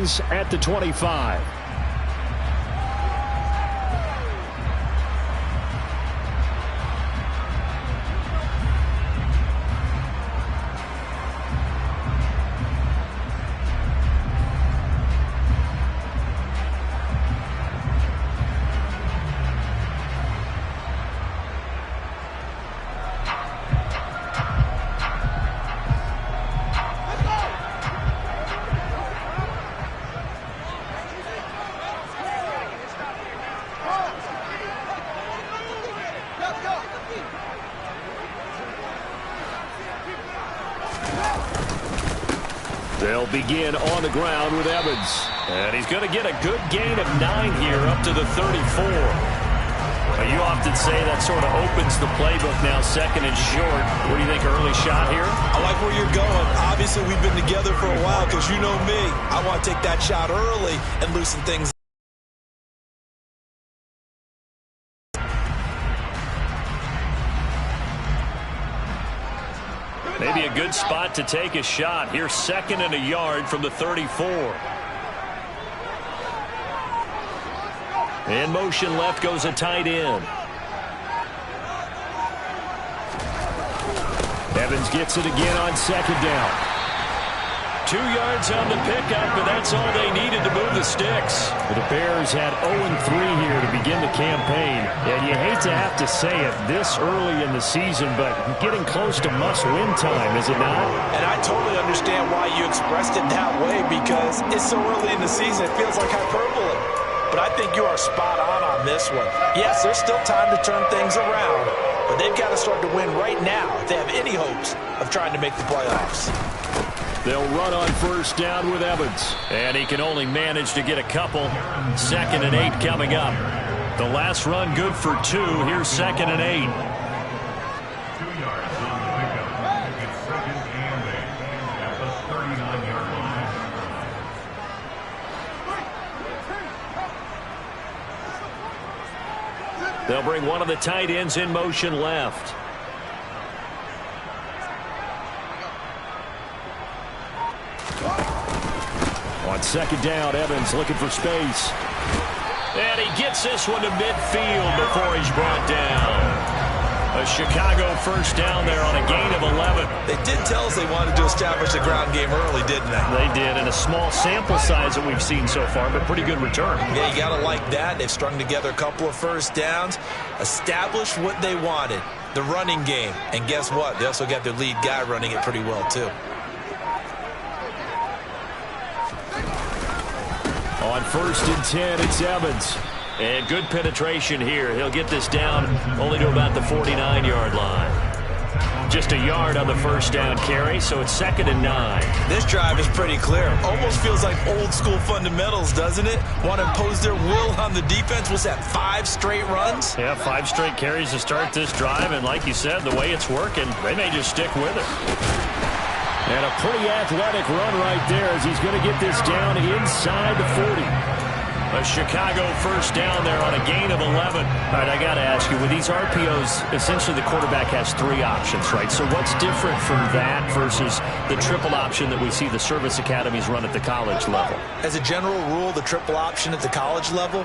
things at the 25. They'll begin on the ground with Evans. And he's going to get a good gain of 9 here up to the 34. You often say that sort of opens the playbook now, second and short. What do you think, early shot here? I like where you're going. Obviously, we've been together for a while because you know me. I want to take that shot early and loosen things. Maybe a good spot to take a shot. Here's second and a yard from the 34. In motion left goes a tight end. Evans gets it again on second down. 2 yards on the pickup, but that's all they needed to move the sticks. The Bears had 0-3 here to begin the campaign. And you hate to have to say it this early in the season, but getting close to must-win time, is it not? And I totally understand why you expressed it that way, because it's so early in the season, it feels like hyperbole. But I think you are spot on this one. Yes, there's still time to turn things around, but they've got to start to win right now if they have any hopes of trying to make the playoffs. They'll run on first down with Evans. And he can only manage to get a couple. 2nd and 8 coming up. The last run good for 2. Here's 2nd and 8. 2 yards on the pickup. It's 2nd and 8 at the 39-yard line. They'll bring one of the tight ends in motion left. On 2nd down, Evans looking for space. And he gets this one to midfield before he's brought down. A Chicago first down there on a gain of 11. They did tell us they wanted to establish the ground game early, didn't they? They did, in a small sample size that we've seen so far, but pretty good return. Yeah, you got to like that. They've strung together a couple of first downs, established what they wanted, the running game. And guess what? They also got their lead guy running it pretty well, too. On 1st and 10, it's Evans. And good penetration here. He'll get this down only to about the 49-yard line. Just a yard on the first down carry, so it's 2nd and 9. This drive is pretty clear. Almost feels like old-school fundamentals, doesn't it? Want to impose their will on the defense. Was that 5 straight runs? Yeah, 5 straight carries to start this drive, and like you said, the way it's working, they may just stick with it. And a pretty athletic run right there as he's going to get this down inside the 40. A Chicago first down there on a gain of 11. All right, I got to ask you, with these RPOs, essentially the quarterback has 3 options, right? So what's different from that versus the triple option that we see the service academies run at the college level? As a general rule, the triple option at the college level,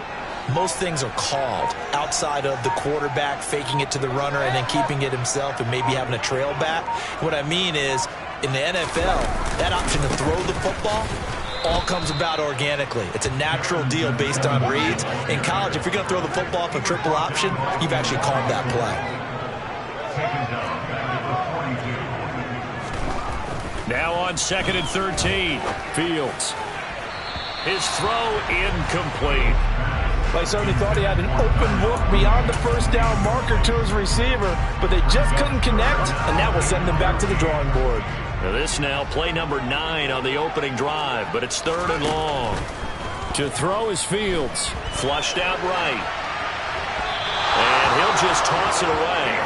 most things are called outside of the quarterback faking it to the runner and then keeping it himself and maybe having a trail back. What I mean is, in the NFL, that option to throw the football all comes about organically. It's a natural deal based on reads. In college, if you're going to throw the football off a triple option, you've actually called that play. Now on 2nd and 13, Fields. His throw incomplete. Well, he certainly thought he had an open look beyond the first down marker to his receiver, but they just couldn't connect, and that will send them back to the drawing board. Now this now play number 9 on the opening drive, but it's 3rd and long. To throw is Fields. Flushed out right. And he'll just toss it away.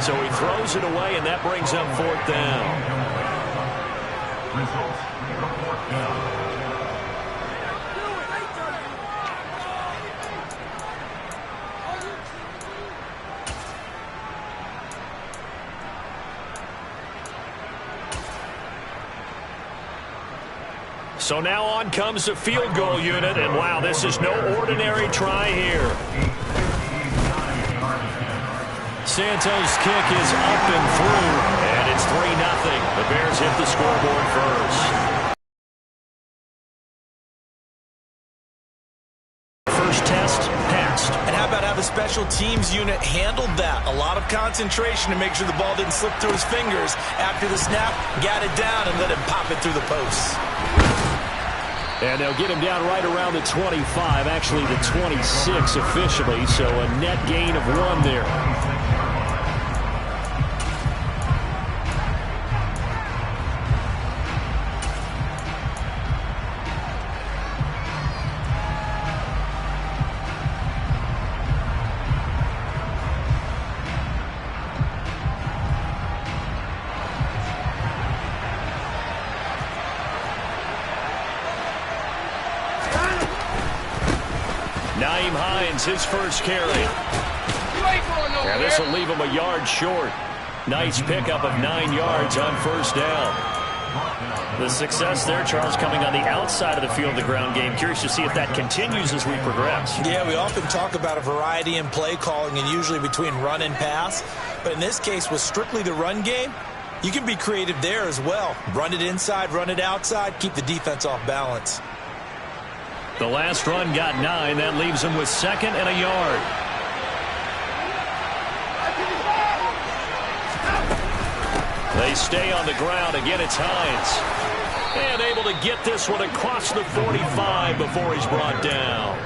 So he throws it away, and that brings up 4th down. Results, 4th down. So now on comes the field goal unit, and wow, this is no ordinary try here. Santos' kick is up and through, and it's 3-0. The Bears hit the scoreboard first. First test passed. And how about how the special teams unit handled that? A lot of concentration to make sure the ball didn't slip through his fingers. After the snap, got it down and let him pop it through the posts. And they'll get him down right around the 25, actually the 26 officially, so a net gain of 1 there. His first carry. And this will leave him a yard short. Nice pickup of 9 yards on first down. The success there, Charles, coming on the outside of the field, the ground game. Curious to see if that continues as we progress. Yeah, we often talk about a variety in play calling and usually between run and pass. But in this case, with strictly the run game, you can be creative there as well. Run it inside, run it outside, keep the defense off balance. The last run got 9. That leaves him with 2nd and a yard. They stay on the ground. Again, it's Hines. And able to get this one across the 45 before he's brought down.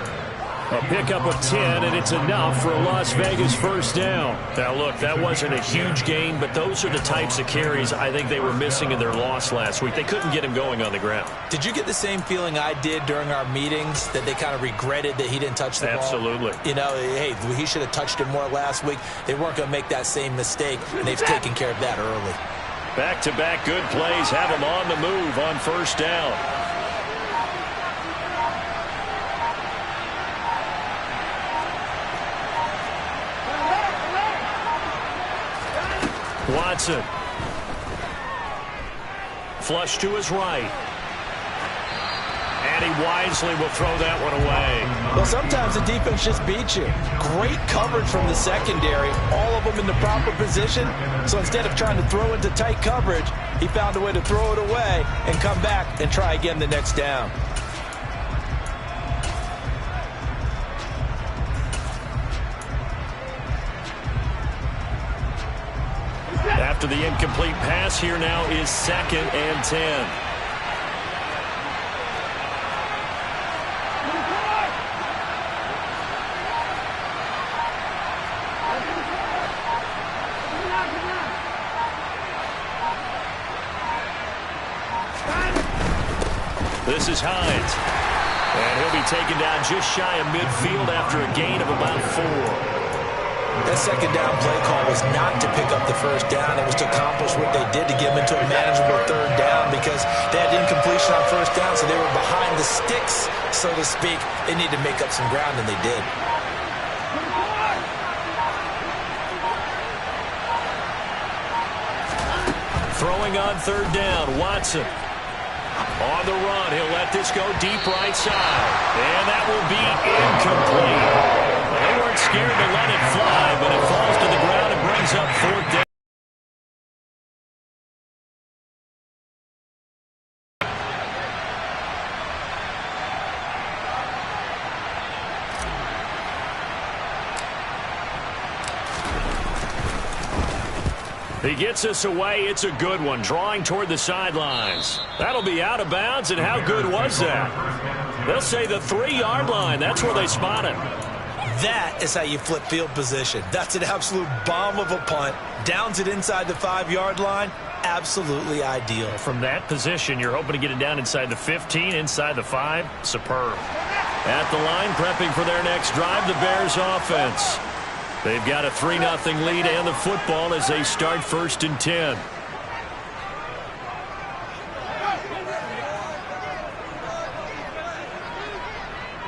A pickup of 10, and it's enough for a Las Vegas first down. Now, look, that wasn't a huge gain, but those are the types of carries I think they were missing in their loss last week. They couldn't get him going on the ground. Did you get the same feeling I did during our meetings, that they kind of regretted that he didn't touch the ball? Absolutely. You know, hey, he should have touched it more last week. They weren't going to make that same mistake, and they've taken care of that early. Back-to-back good plays have him on the move on first down. Watson. Flush to his right. And he wisely will throw that one away. Well, sometimes the defense just beats you. Great coverage from the secondary. All of them in the proper position. So instead of trying to throw into tight coverage, he found a way to throw it away and come back and try again the next down. After the incomplete pass, here now is 2nd and 10. This is Hines. And he'll be taken down just shy of midfield after a gain of about 4. That second down play call was not to pick up the first down. It was to accomplish what they did, to get them into a manageable third down, because they had incompletion on first down, so they were behind the sticks, so to speak. They needed to make up some ground, and they did. Throwing on third down, Watson. On the run, he'll let this go deep right side. And that will be incomplete. They weren't scared to let it fly, but it falls to the ground and brings up 4th down. He gets us away. It's a good one. Drawing toward the sidelines. That'll be out of bounds, and how good was that? They'll say the 3-yard line. That's where they spot him. That is how you flip field position. That's an absolute bomb of a punt. Downs it inside the 5-yard line. Absolutely ideal. From that position, you're hoping to get it down inside the 15, inside the 5. Superb. At the line, prepping for their next drive, the Bears offense. They've got a 3-0 lead and the football as they start 1st and 10.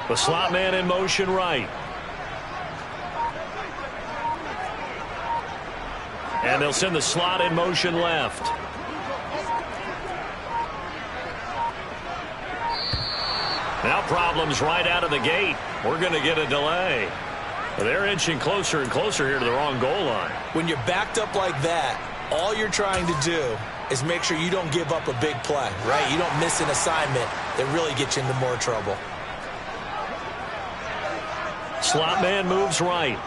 The slot man in motion right. And they'll send the slot in motion left. Now problems right out of the gate. We're going to get a delay. They're inching closer and closer here to the wrong goal line. When you're backed up like that, all you're trying to do is make sure you don't give up a big play, right? You don't miss an assignment that really gets you into more trouble. Slot man moves right.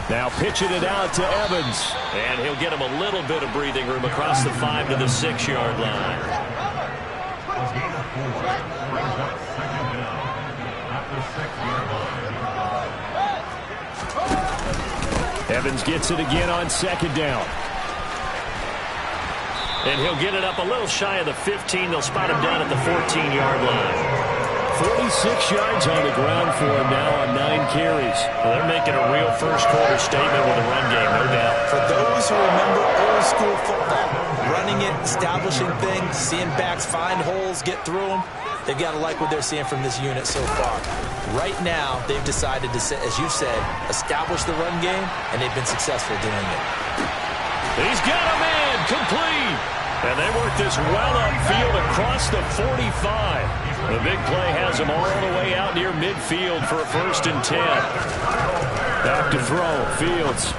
Now pitching it out to Evans. And he'll get him a little bit of breathing room across the 5 to the 6-yard line. A gain of 4 brings up second down at the 6-yard line. Evans gets it again on second down. And he'll get it up a little shy of the 15. They'll spot him down at the 14-yard line. 46 yards on the ground for him now on 9 carries. Well, they're making a real first-quarter statement with a run game, no doubt. For those who remember old-school football, running it, establishing things, seeing backs find holes, get through them, they've got to like what they're seeing from this unit so far. Right now, they've decided to, as you said, establish the run game, and they've been successful doing it. He's got a man, complete. And they work this well upfield across the 45. The big play has him all the way out near midfield for a 1st and 10. Back to throw. Fields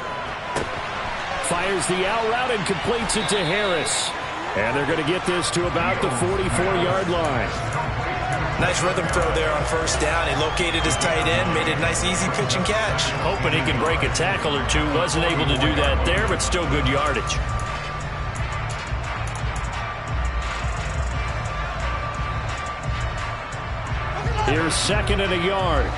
fires the out route and completes it to Harris. And they're going to get this to about the 44-yard line. Nice rhythm throw there on 1st down. He located his tight end, made it a nice easy pitch and catch. Hoping he can break a tackle or two. Wasn't able to do that there, but still good yardage. Here's 2nd and a yard.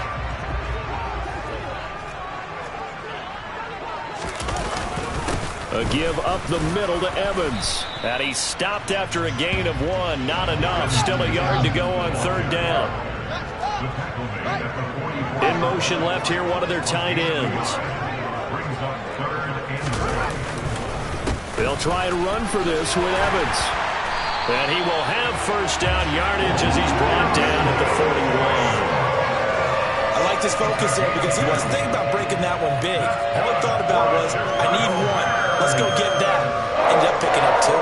A give up the middle to Evans. And he stopped after a gain of 1. Not enough. Still a yard to go on 3rd down. In motion left here, one of their tight ends. They'll try and run for this with Evans. And he will have 1st down yardage as he's brought down at the 41. I liked his focus there because he wasn't thinking about breaking that one big. All he thought about was, I need 1. Let's go get that. Ended up picking up 2.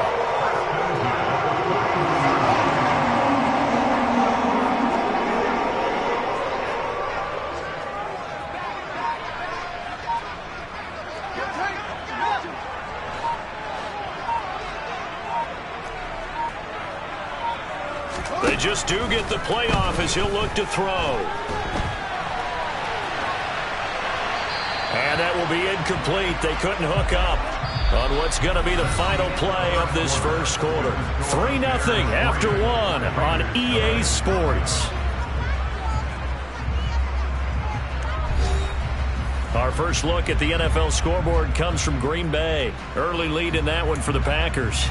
They just do get the playoff as he'll look to throw. And that will be incomplete. They couldn't hook up on what's going to be the final play of this 1st quarter. 3-0 after 1 on EA Sports. Our first look at the NFL scoreboard comes from Green Bay. Early lead in that one for the Packers.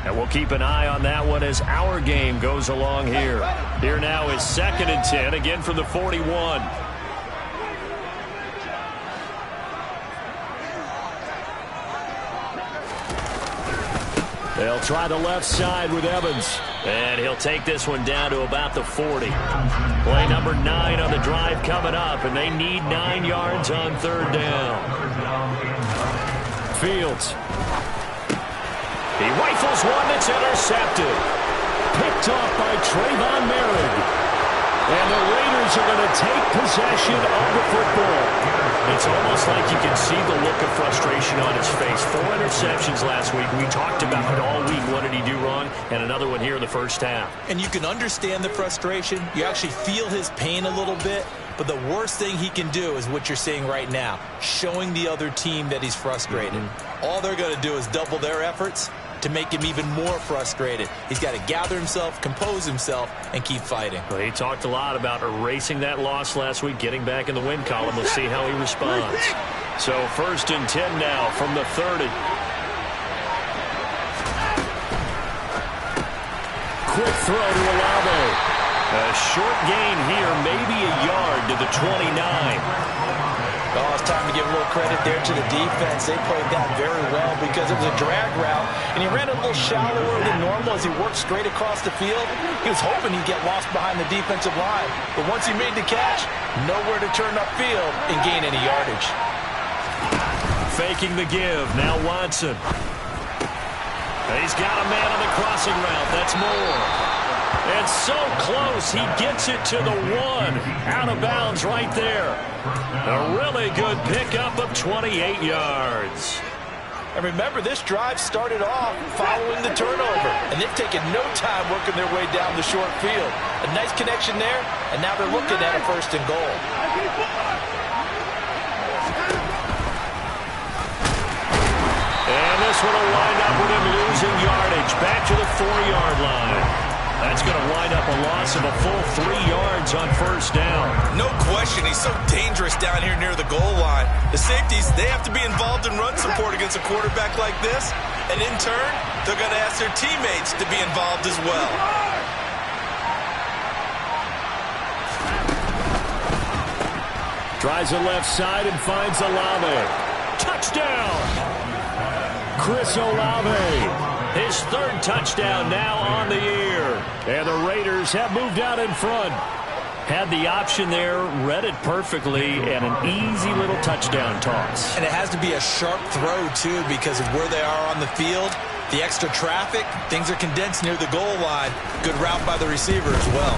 And we'll keep an eye on that one as our game goes along here. Here now is 2nd and 10, again from the 41. They'll try the left side with Evans. And he'll take this one down to about the 40. Play number 9 on the drive coming up, and they need 9 yards on 3rd down. Fields. He rifles one that's intercepted. Picked off by Trayvon Merritt. And the Raiders are going to take possession of the football. It's almost like you can see the look of frustration on his face. 4 interceptions last week. We talked about it all week. What did he do wrong? And another one here in the 1st half. And you can understand the frustration. You actually feel his pain a little bit. But the worst thing he can do is what you're seeing right now. Showing the other team that he's frustrated. All they're going to do is double their efforts to make him even more frustrated. He's got to gather himself, compose himself, and keep fighting. Well, he talked a lot about erasing that loss last week, getting back in the win column. We'll see how he responds. So 1st and 10 now from the 30. Quick throw to Olave. A short gain here, maybe a yard to the 29. Oh, it's time to give a little credit there to the defense. They played that very well because it was a drag route, and he ran a little shallower than normal as he worked straight across the field. He was hoping he'd get lost behind the defensive line, but once he made the catch, nowhere to turn upfield and gain any yardage. faking the give. Now Watson. He's got a man on the crossing route. That's Moore. And so close, he gets it to the 1. Out of bounds right there. A really good pickup of 28 yards. And remember, this drive started off following the turnover. And they've taken no time working their way down the short field. A nice connection there, and now they're looking at a 1st and goal. And this one will wind up with him losing yardage. Back to the 4-yard line. That's going to wind up a loss of a full 3 yards on 1st down. No question, he's so dangerous down here near the goal line. The safeties, they have to be involved in run support against a quarterback like this. And in turn, they're going to ask their teammates to be involved as well. Tries the left side and finds Olave. Touchdown! Chris Olave. His 3rd touchdown now on the year. And the Raiders have moved out in front. Had the option there, read it perfectly, and an easy little touchdown toss. And it has to be a sharp throw, too, because of where they are on the field. The extra traffic, things are condensed near the goal line. Good route by the receiver as well.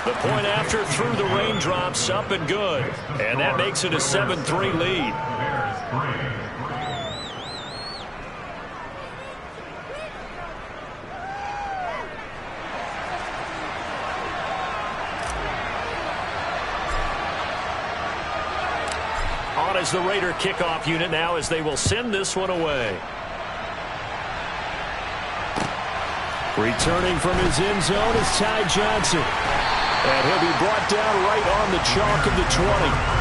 The point after through the raindrops, up and good. And that makes it a 7-3 lead. On as the Raider kickoff unit now as they will send this one away. Returning from his end zone is Ty Johnson. And he'll be brought down right on the chalk of the 20.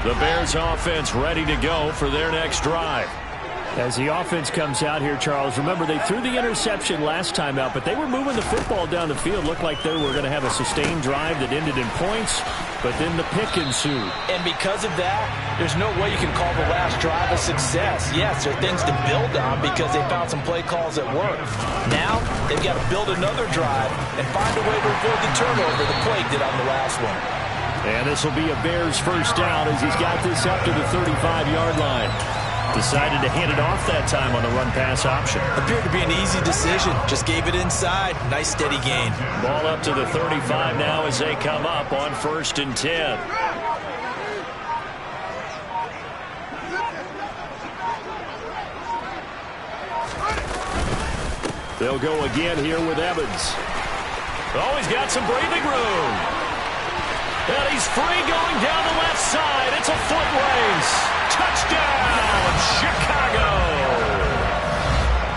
The Bears offense ready to go for their next drive. As the offense comes out here, Charles, remember they threw the interception last time out, but they were moving the football down the field. Looked like they were going to have a sustained drive that ended in points, but then the pick ensued. And because of that, there's no way you can call the last drive a success. Yes, there are things to build on because they found some play calls that worked. Now, they've got to build another drive and find a way to avoid the turnover the play did on the last one. And this will be a Bears 1st down as he's got this up to the 35-yard line. Decided to hand it off that time on the run-pass option. Appeared to be an easy decision. Just gave it inside. Nice steady gain. Ball up to the 35 now as they come up on 1st and 10. They'll go again here with Evans. Oh, he's got some breathing room. And he's free going down the left side. It's a foot race. Touchdown, Chicago.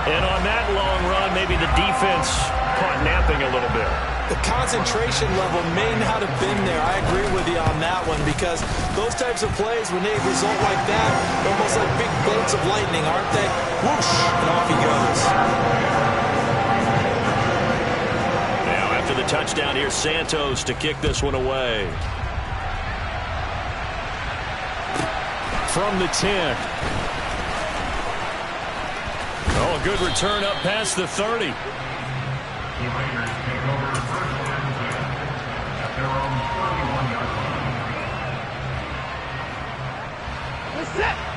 And on that long run, maybe the defense caught napping a little bit. The concentration level may not have been there. I agree with you on that one because those types of plays, when they result like that, they're almost like big bolts of lightning, aren't they? Whoosh, and off he goes. Now after the touchdown, here's Santos to kick this one away. From the 10. Oh, a good return up past the 30. The Raiders take over 1st and 10 at their own 31-yard line.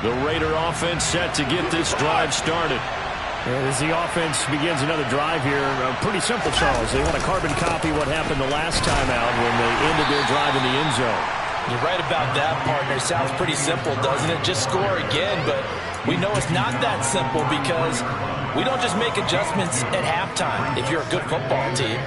The Raider offense set to get this drive started. And as the offense begins another drive here, pretty simple, Charles. They want to carbon copy what happened the last time out when they ended their drive in the end zone. You're right about that, partner. Sounds pretty simple, doesn't it? Just score again, but we know it's not that simple because we don't just make adjustments at halftime if you're a good football team.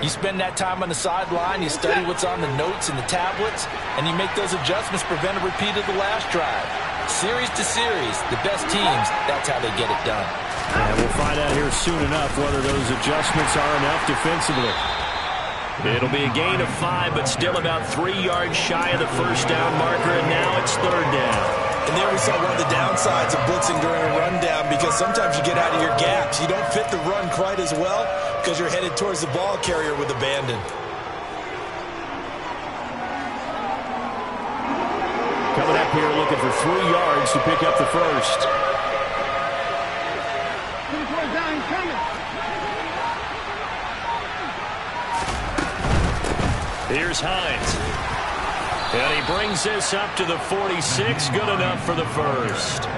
You spend that time on the sideline, you study what's on the notes and the tablets, and you make those adjustments, prevent a repeat of the last drive. Series to series, the best teams, that's how they get it done. And we'll find out here soon enough whether those adjustments are enough defensively. It'll be a gain of 5, but still about 3 yards shy of the 1st down marker, and now it's 3rd down. And there we saw one of the downsides of blitzing during a rundown because sometimes you get out of your gaps. You don't fit the run quite as well because you're headed towards the ball carrier with abandon. coming up here looking for 3 yards to pick up the first. Here's Hines. And he brings this up to the 46. Good enough for the first.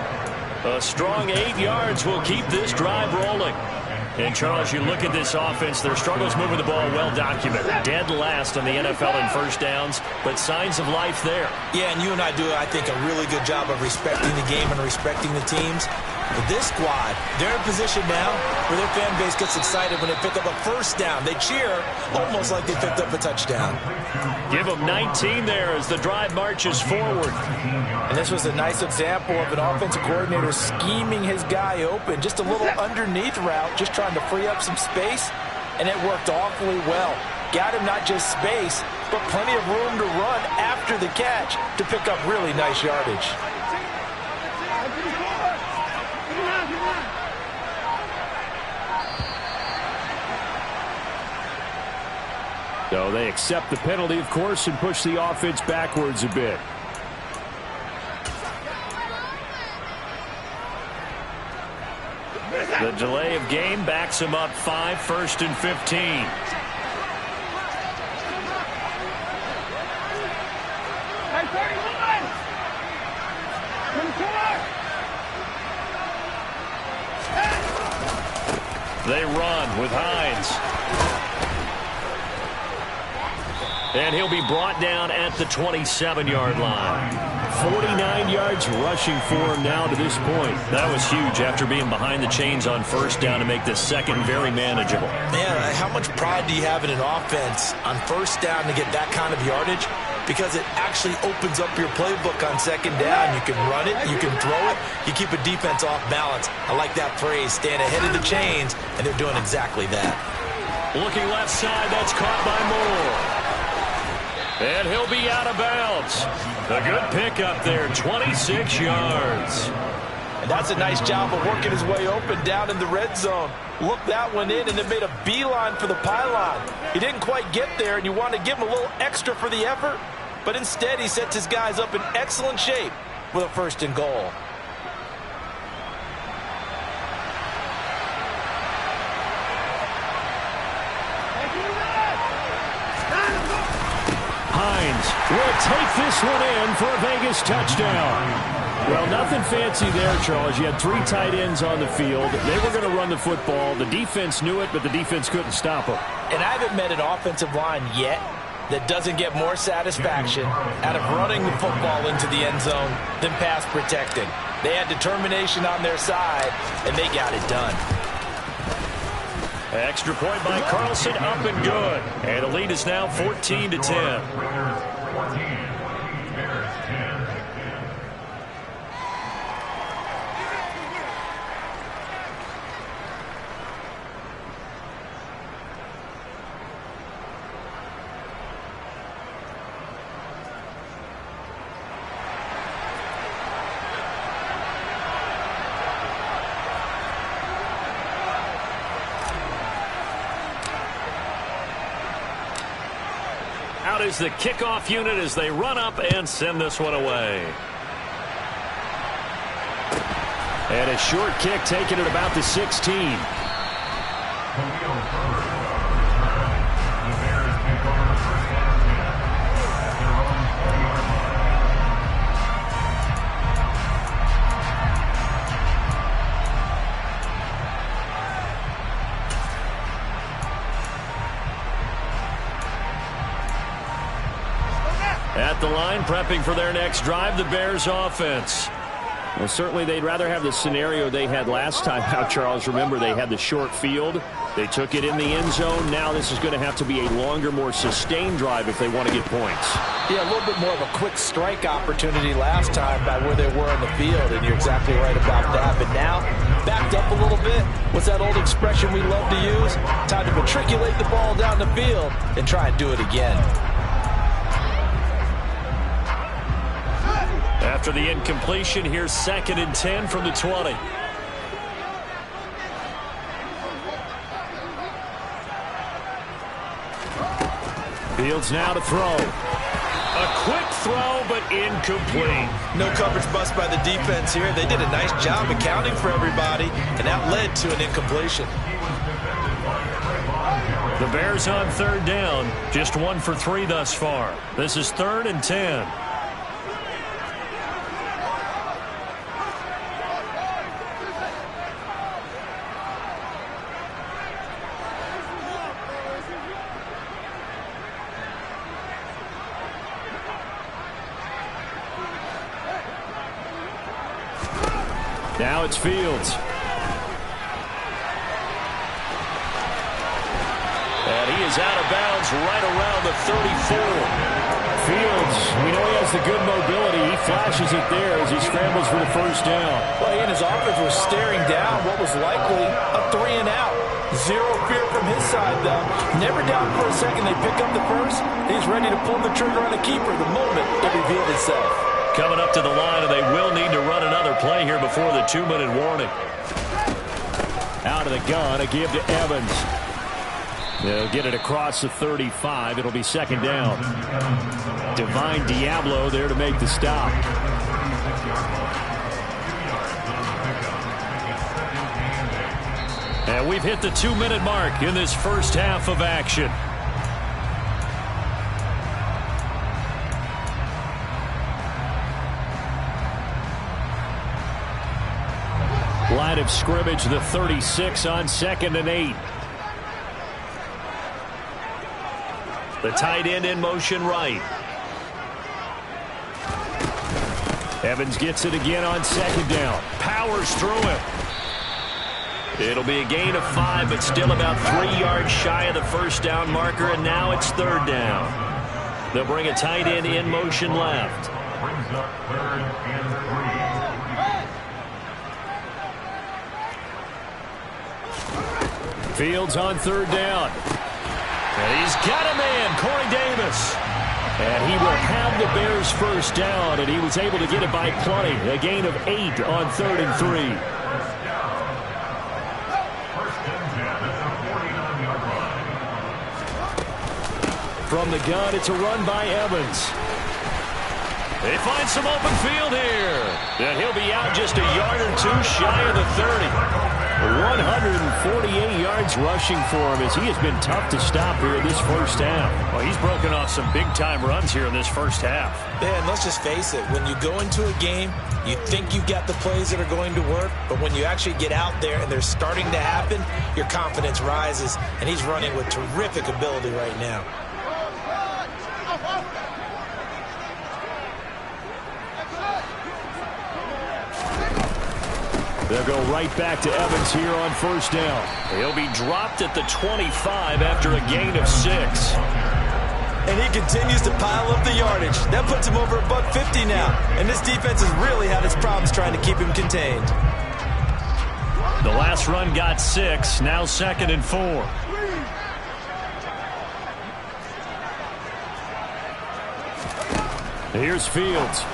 A strong 8 yards will keep this drive rolling. And, Charles, you look at this offense, their struggles moving the ball well documented. Dead last on the NFL in first downs, but signs of life there. Yeah, and you and I do, I think, a really good job of respecting the game and respecting the teams. But this squad, they're in position now where their fan base gets excited when they pick up a first down. They cheer almost like they picked up a touchdown. Give them 19 there as the drive marches forward. And this was a nice example of an offensive coordinator scheming his guy open. Just a little underneath route, just trying to free up some space, and it worked awfully well. Got him not just space, but plenty of room to run after the catch to pick up really nice yardage. So they accept the penalty, of course, and push the offense backwards a bit. The delay of game backs him up 5, 1st and 15. They run with Hines. And he'll be brought down at the 27-yard line. 49 yards rushing for him now to this point. That was huge after being behind the chains on first down to make this second very manageable. Man, how much pride do you have in an offense on first down to get that kind of yardage? Because it actually opens up your playbook on second down. You can run it, you can throw it, you keep a defense off balance. I like that phrase, staying ahead of the chains, and they're doing exactly that. Looking left side, that's caught by Moore. And he'll be out of bounds. A good pickup there, 26 yards. And that's a nice job of working his way open down in the red zone. Looked that one in and then made a beeline for the pylon. He didn't quite get there, and you want to give him a little extra for the effort. But instead, he sets his guys up in excellent shape with a 1st and goal. Hines will take this one in for a Vegas touchdown. Well, nothing fancy there, Charles. You had 3 tight ends on the field. They were going to run the football. The defense knew it, but the defense couldn't stop them. And I haven't met an offensive line yet that doesn't get more satisfaction out of running the football into the end zone than pass protecting. They had determination on their side, and they got it done. Extra point by Carlson, up and good. And the lead is now 14-10. Raiders 14, Bears 10. Out is the kickoff unit as they run up and send this one away. And a short kick taken at about the 16. Khalil Herbert returns. The Bears take over the first down at their own 40-yard line. At the line, prepping for their next drive, the Bears offense. Well, certainly they'd rather have the scenario they had last time out, Charles. Remember, they had the short field. They took it in the end zone. Now this is going to have to be a longer, more sustained drive if they want to get points. Yeah, a little bit more of a quick strike opportunity last time by where they were in the field, and you're exactly right about that. But now, backed up a little bit. What's that old expression we love to use? Time to matriculate the ball down the field and try and do it again. After the incompletion, here's 2nd and 10 from the 20. Fields now to throw. A quick throw, but incomplete. No coverage bust by the defense here. They did a nice job accounting for everybody, and that led to an incompletion. The Bears on third down, just 1 for 3 thus far. This is 3rd and 10. Now it's Fields. And he is out of bounds right around the 34. Fields, we know he has the good mobility. He flashes it there as he scrambles for the first down. Well, he and his offense was staring down what was likely a 3 and out. Zero fear from his side, though. Never down for a second. They pick up the first. He's ready to pull the trigger on a keeper the moment it revealed itself. Coming up to the line, and they will need to run another play here before the 2-minute warning. Out of the gun, a give to Evans. They'll get it across the 35. It'll be 2nd down. Divine Diablo there to make the stop. And we've hit the 2-minute mark in this first half of action. Line of scrimmage, the 36 on 2nd and 8. The tight end in motion right. Evans gets it again on 2nd down. Powers through him. It'll be a gain of 5, but still about 3 yards shy of the first down marker, and now it's 3rd down. They'll bring a tight end in motion left. Brings up 3rd and 3. Fields on 3rd down. And he's got a man, Corey Davis. And he will have the Bears first down, and he was able to get it by plenty. A gain of 8 on 3rd and 3. From the gun, it's a run by Evans. They find some open field here. And he'll be out just a yard or 2 shy of the 30. 148 yards rushing for him as he has been tough to stop here in this first half. Well, he's broken off some big-time runs here in this first half. Yeah, and let's just face it. When you go into a game, you think you've got the plays that are going to work, but when you actually get out there and they're starting to happen, your confidence rises, and he's running with terrific ability right now. They'll go right back to Evans here on first down. He'll be dropped at the 25 after a gain of 6. And he continues to pile up the yardage. That puts him over $150 now. And this defense has really had its problems trying to keep him contained. The last run got 6. Now 2nd and 4. Here's Fields.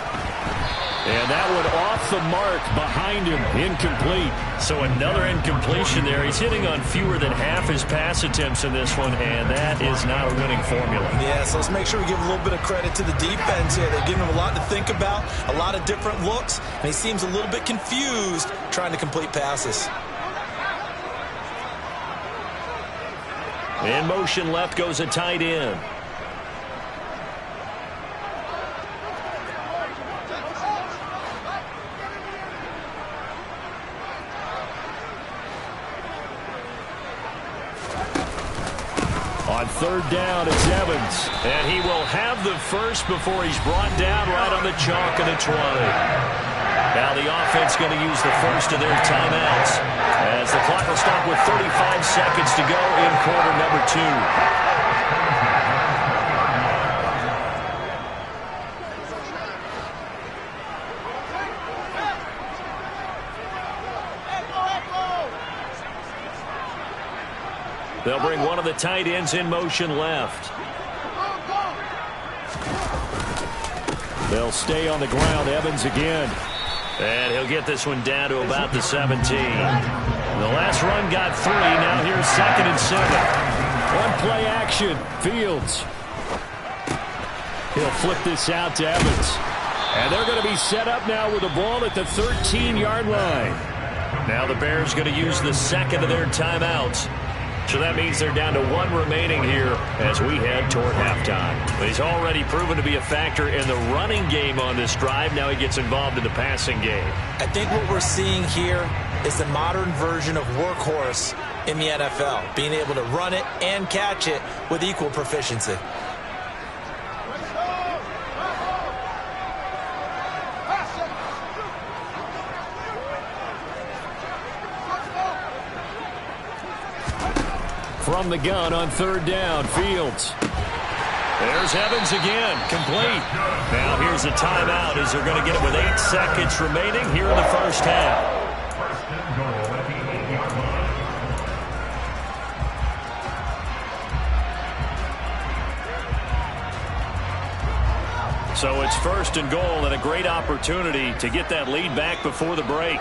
And that one off the mark behind him, incomplete. So another incompletion there. He's hitting on fewer than half his pass attempts in this one, and that is not a winning formula. Yeah, so let's make sure we give a little bit of credit to the defense here. They're giving him a lot to think about, a lot of different looks, and he seems a little bit confused trying to complete passes. In motion left goes a tight end. On 3rd down, it's Evans. And he will have the first before he's brought down right on the chalk of the 20. Now the offense going to use the first of their timeouts as the clock will stop with 35 seconds to go in quarter number 2. They'll bring one of the tight ends in motion left. They'll stay on the ground. Evans again. And he'll get this one down to about the 17. The last run got 3. Now here's 2nd and 7. One play action. Fields. He'll flip this out to Evans. And they're going to be set up now with the ball at the 13-yard line. Now the Bears going to use the second of their timeouts. So that means they're down to one remaining here as we head toward halftime. But he's already proven to be a factor in the running game on this drive. Now he gets involved in the passing game. I think what we're seeing here is the modern version of workhorse in the NFL, being able to run it and catch it with equal proficiency. From the gun on third down, Fields. There's Evans again, complete. Now here's a timeout as they're going to get it with 8 seconds remaining here in the first half. First and goal at the 8-yard line. So it's first and goal and a great opportunity to get that lead back before the break.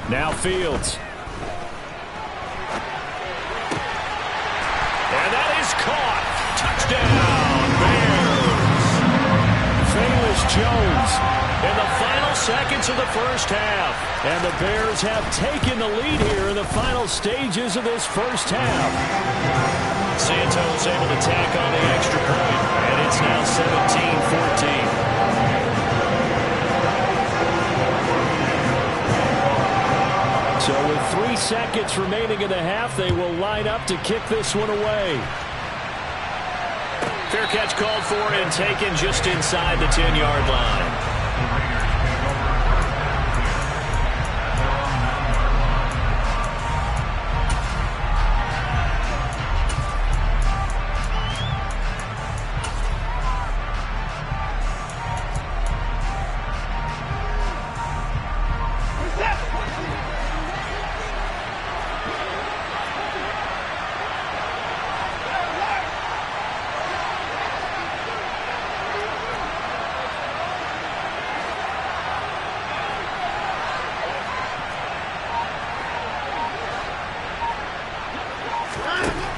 Now Fields. And that is caught. Touchdown, Bears. Famous Jones in the final seconds of the first half. And the Bears have taken the lead here in the final stages of this first half. Santos able to tack on the extra point. And it's now 17-14. So with 3 seconds remaining in the half, they will line up to kick this one away. Fair catch called for and taken just inside the 10-yard line.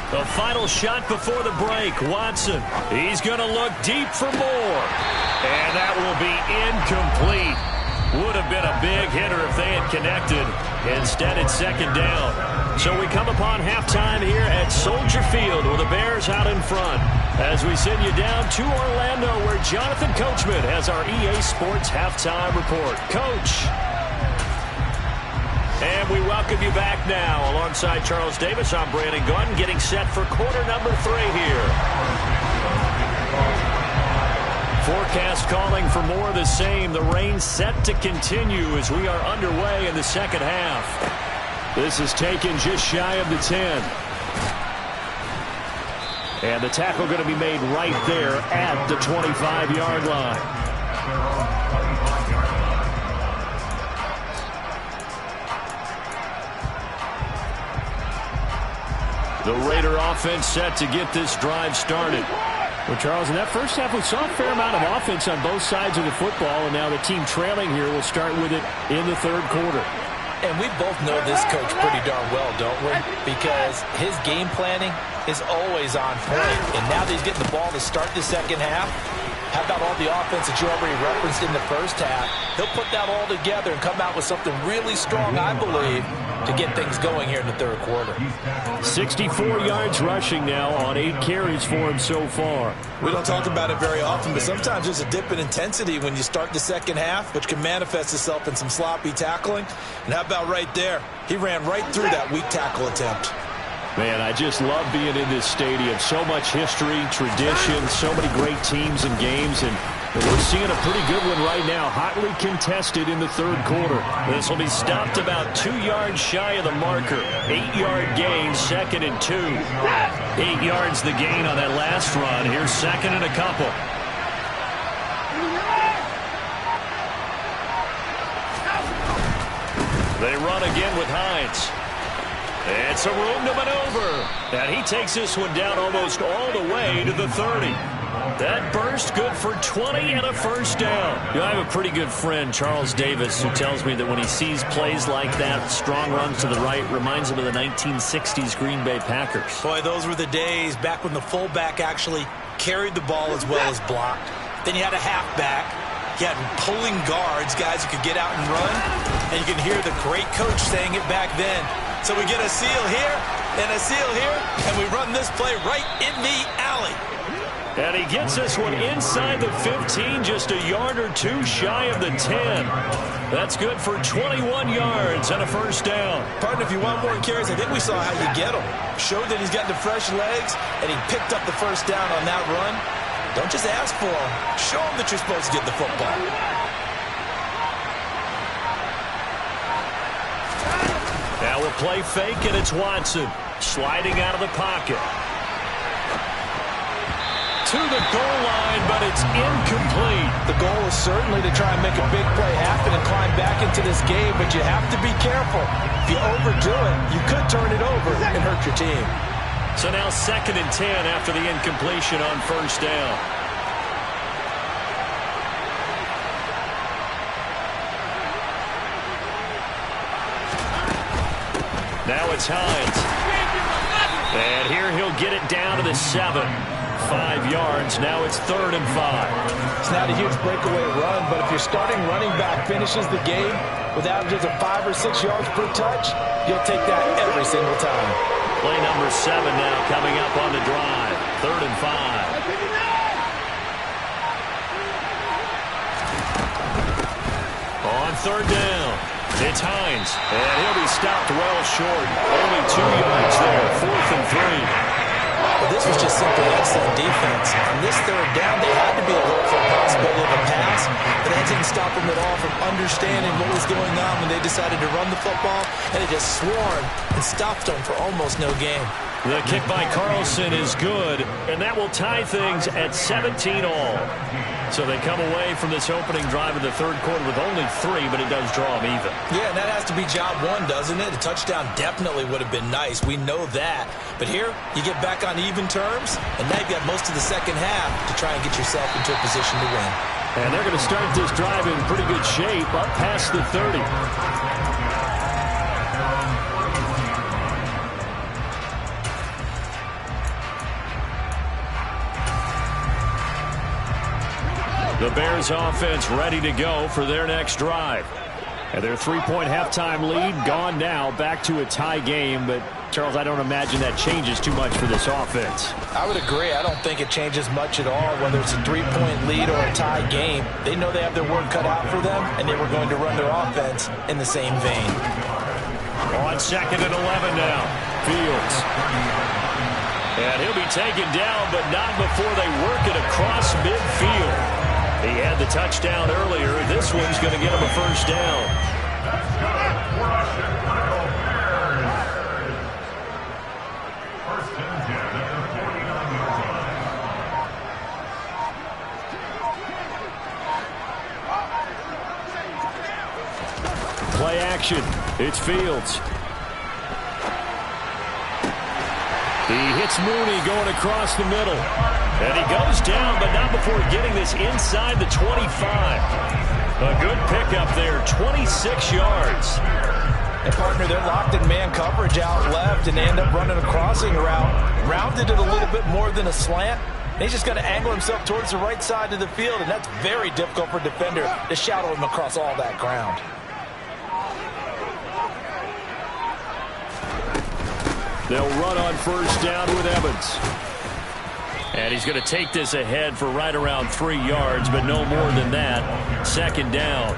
The final shot before the break. Watson. He's going to look deep for more. And that will be incomplete. Would have been a big hitter if they had connected. Instead, it's second down. So we come upon halftime here at Soldier Field with the Bears out in front. As we send you down to Orlando where Jonathan Coachman has our EA Sports halftime report. Coach. And we welcome you back now. Alongside Charles Davis, I'm Brandon Gunn, getting set for quarter number 3 here. Forecast calling for more of the same. The rain set to continue as we are underway in the second half. This is taken just shy of the 10. And the tackle going to be made right there at the 25-yard line. The Raider offense set to get this drive started. Well, Charles, in that first half, we saw a fair amount of offense on both sides of the football, and now the team trailing here will start with it in the third quarter. And we both know this coach pretty darn well, don't we? Because his game planning is always on point. And now that he's getting the ball to start the second half, how about all the offense that you already referenced in the first half? He'll put that all together and come out with something really strong, I believe, to get things going here in the third quarter. 64 yards rushing now on 8 carries for him so far. We don't talk about it very often, but sometimes there's a dip in intensity when you start the second half, which can manifest itself in some sloppy tackling. And how about right there? He ran right through that weak tackle attempt. Man, I just love being in this stadium. So much history, tradition, so many great teams and games, and we're seeing a pretty good one right now, hotly contested in the third quarter. This will be stopped about 2 yards shy of the marker. 8-yard gain, 2nd and 2. 8 yards the gain on that last run. Here's 2nd and a couple. They run again with Hines. It's a room to maneuver. And he takes this one down almost all the way to the 30. That burst good for 20 and a first down. You know, I have a pretty good friend, Charles Davis, who tells me that when he sees plays like that, strong runs to the right, reminds him of the 1960s Green Bay Packers. Boy, those were the days back when the fullback actually carried the ball as well as blocked. Then you had a halfback. You had pulling guards, guys who could get out and run. And you can hear the great coach saying it back then. So we get a seal here and a seal here, and we run this play right in the alley. And he gets this one inside the 15, just a yard or two shy of the 10. That's good for 21 yards and a first down. Partner, if you want more carries, I think we saw how you get him. Showed that he's got the fresh legs, and he picked up the first down on that run. Don't just ask for him. Show him that you're supposed to get the football. Now we'll play fake, and it's Watson sliding out of the pocket. To the goal line, but it's incomplete. The goal is certainly to try and make a big play happen and climb back into this game, but you have to be careful. If you overdo it, you could turn it over and hurt your team. So now 2nd and 10 after the incompletion on first down. Now it's Hines. And here he'll get it down to the 7. 5 yards. Now it's 3rd and 5. It's not a huge breakaway run, but if your starting running back finishes the game with averages of 5 or 6 yards per touch, you'll take that every single time. Play number 7 now coming up on the drive. 3rd and 5. On 3rd down, it's Hines, and he'll be stopped well short. Only 2 yards there, 4th and 3. Well, this was just simply excellent defense. On this 3rd down, they had to be alert for a possibility of a pass, but that didn't stop them at all from understanding what was going on when they decided to run the football, and they just swarmed and stopped them for almost no gain. The kick by Carlson is good, and that will tie things at 17 all. So they come away from this opening drive in the 3rd quarter with only 3, but it does draw them even. Yeah, and that has to be job 1, doesn't it? A touchdown definitely would have been nice. We know that. But here, you get back on even terms, and now you've got most of the second half to try and get yourself into a position to win. And they're going to start this drive in pretty good shape up past the 30. The Bears offense ready to go for their next drive. And their 3-point halftime lead gone now, back to a tie game. But, Charles, I don't imagine that changes too much for this offense. I would agree. I don't think it changes much at all, whether it's a 3-point lead or a tie game. They know they have their work cut out for them, and they were going to run their offense in the same vein. On 2nd and 11 now, Fields. And he'll be taken down, but not before they work it across midfield. He had the touchdown earlier. This one's going to get him a first down. Play action. It's Fields. He hits Mooney going across the middle. And he goes down, but not before getting this inside the 25. A good pickup there, 26 yards. And, partner, they're locked in man coverage out left, and they end up running a crossing route. Rounded it a little bit more than a slant. And he's just going to angle himself towards the right side of the field, and that's very difficult for a defender to shadow him across all that ground. They'll run on first down with Evans. And he's going to take this ahead for right around 3 yards, but no more than that. 2nd down.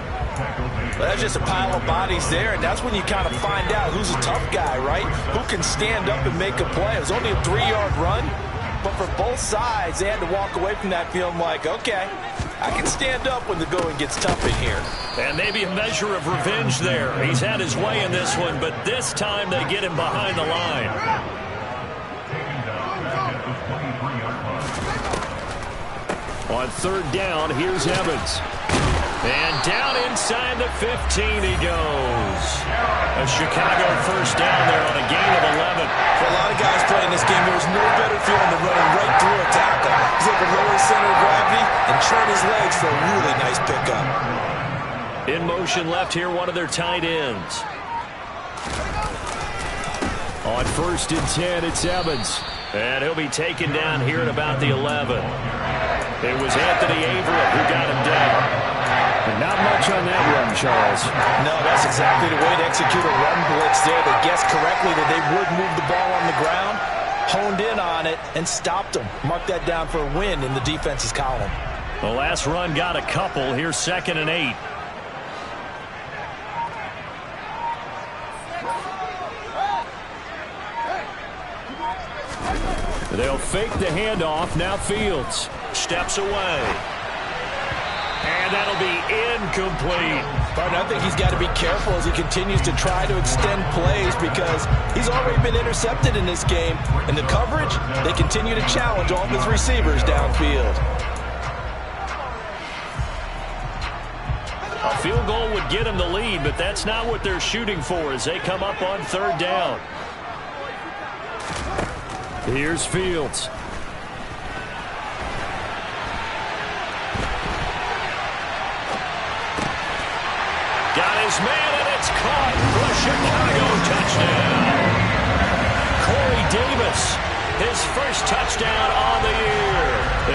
Well, that's just a pile of bodies there, and that's when you kind of find out who's a tough guy, right? Who can stand up and make a play. It was only a 3-yard run, but for both sides, they had to walk away from that feeling like, okay, I can stand up when the going gets tough in here. And maybe a measure of revenge there. He's had his way in this one, but this time they get him behind the line. On 3rd down, here's Evans. And down inside the 15 he goes. A Chicago first down there on a gain of 11. For a lot of guys playing this game, there's no better feeling than running right through a tackle. He's able to lower his center of gravity and turn his legs for a really nice pickup. In motion left here, one of their tight ends. On 1st and 10, it's Evans. And he'll be taken down here at about the 11. It was Anthony Averett who got him down. And not much on that run, Charles. No, that's exactly the way to execute a run blitz there. They guessed correctly that they would move the ball on the ground, honed in on it, and stopped them. Mark that down for a win in the defense's column. The last run got a couple. Here's 2nd and 8. They'll fake the handoff. Now Fields steps away. And that'll be incomplete. But I think he's got to be careful as he continues to try to extend plays because he's already been intercepted in this game. And the coverage, they continue to challenge all of his receivers downfield. A field goal would get him the lead, but that's not what they're shooting for as they come up on 3rd down. Here's Fields. Got his man, and it's caught for a Chicago touchdown. Corey Davis, his first touchdown on the year,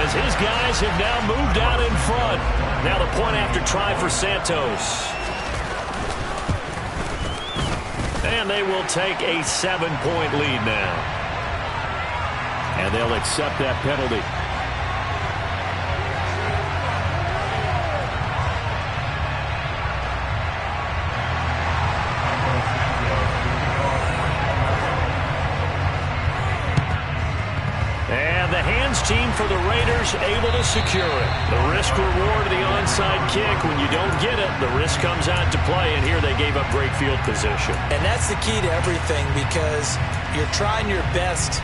as his guys have now moved out in front. Now the point after try for Santos. And they will take a 7-point lead now. And they'll accept that penalty. And the hands team for the Raiders able to secure it. The risk reward of the onside kick. When you don't get it, the risk comes out to play. And here they gave up great field position. And that's the key to everything because you're trying your best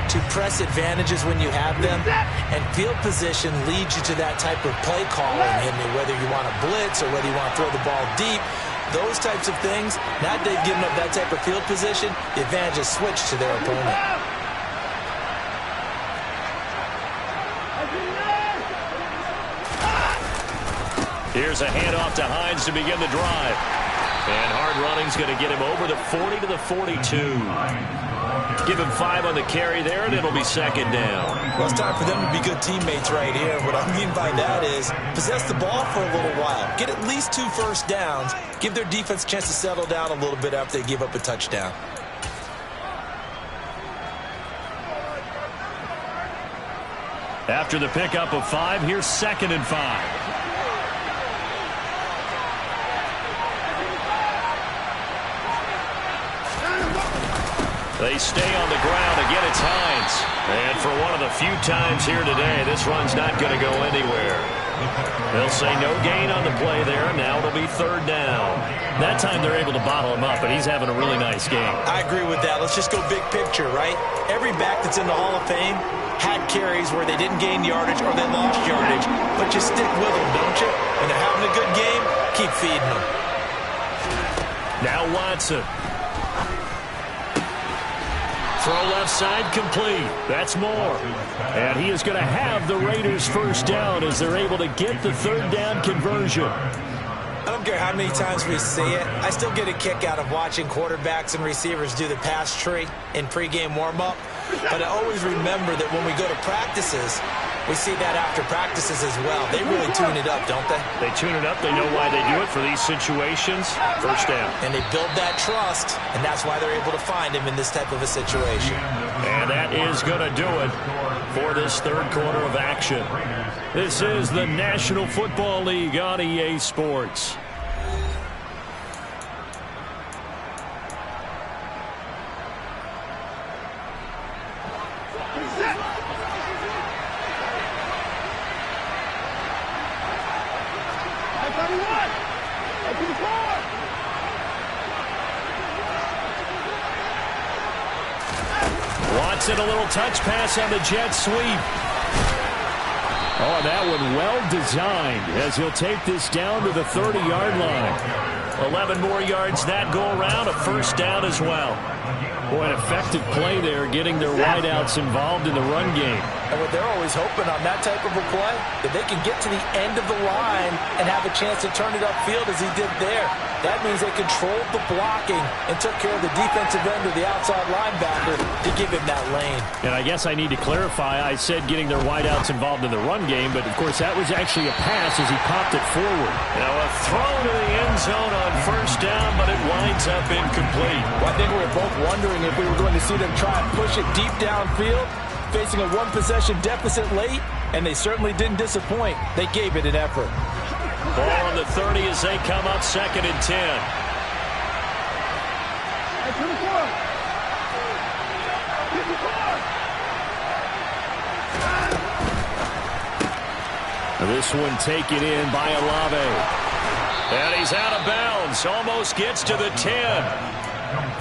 to press advantages when you have them, and field position leads you to that type of play calling, and whether you want to blitz or whether you want to throw the ball deep, those types of things, now they've given up that type of field position, the advantage is switched to their opponent. Here's a handoff to Hines to begin the drive. And hard running's going to get him over the 40 to the 42. Give him 5 on the carry there, and it'll be 2nd down. Well, it's time for them to be good teammates right here. What I mean by that is possess the ball for a little while. Get at least 2 first downs. Give their defense a chance to settle down a little bit after they give up a touchdown. After the pickup of 5, here's 2nd and 5. They stay on the ground. Again, it's Hines. And for one of the few times here today, this run's not going to go anywhere. They'll say no gain on the play there. Now it'll be 3rd down. That time they're able to bottle him up, and he's having a really nice game. I agree with that. Let's just go big picture, right? Every back that's in the Hall of Fame had carries where they didn't gain yardage or they lost yardage. But you stick with them, don't you? When they're having a good game, keep feeding them. Now Watson. Throw left side complete. That's Moore. And he is going to have the Raiders first down as they're able to get the 3rd down conversion. I don't care how many times we see it. I still get a kick out of watching quarterbacks and receivers do the pass tree in pregame warm-up. But I always remember that when we go to practices, we see that after practices as well. They really tune it up, don't they? They tune it up. They know why they do it for these situations. First down. And they build that trust, and that's why they're able to find him in this type of a situation. And that is going to do it for this 3rd quarter of action. This is the National Football League on EA Sports. Watson, a little touch pass on the jet sweep. Oh, that one well designed as he'll take this down to the 30-yard line. 11 more yards that go around, a first down as well. Boy, an effective play there, getting their wideouts involved in the run game. And what they're always hoping on that type of a play, that they can get to the end of the line and have a chance to turn it upfield as he did there. That means they controlled the blocking and took care of the defensive end of the outside linebacker to give him that lane. And I guess I need to clarify, I said getting their wideouts involved in the run game, but of course that was actually a pass as he popped it forward. Now a throw to the end zone on first down, but it winds up incomplete. Well, I think we were both wondering if we were going to see them try and push it deep downfield, facing a one-possession deficit late, and they certainly didn't disappoint. They gave it an effort. Ball on the 30 as they come up 2nd and 10. This one taken in by Olave. And he's out of bounds. Almost gets to the 10.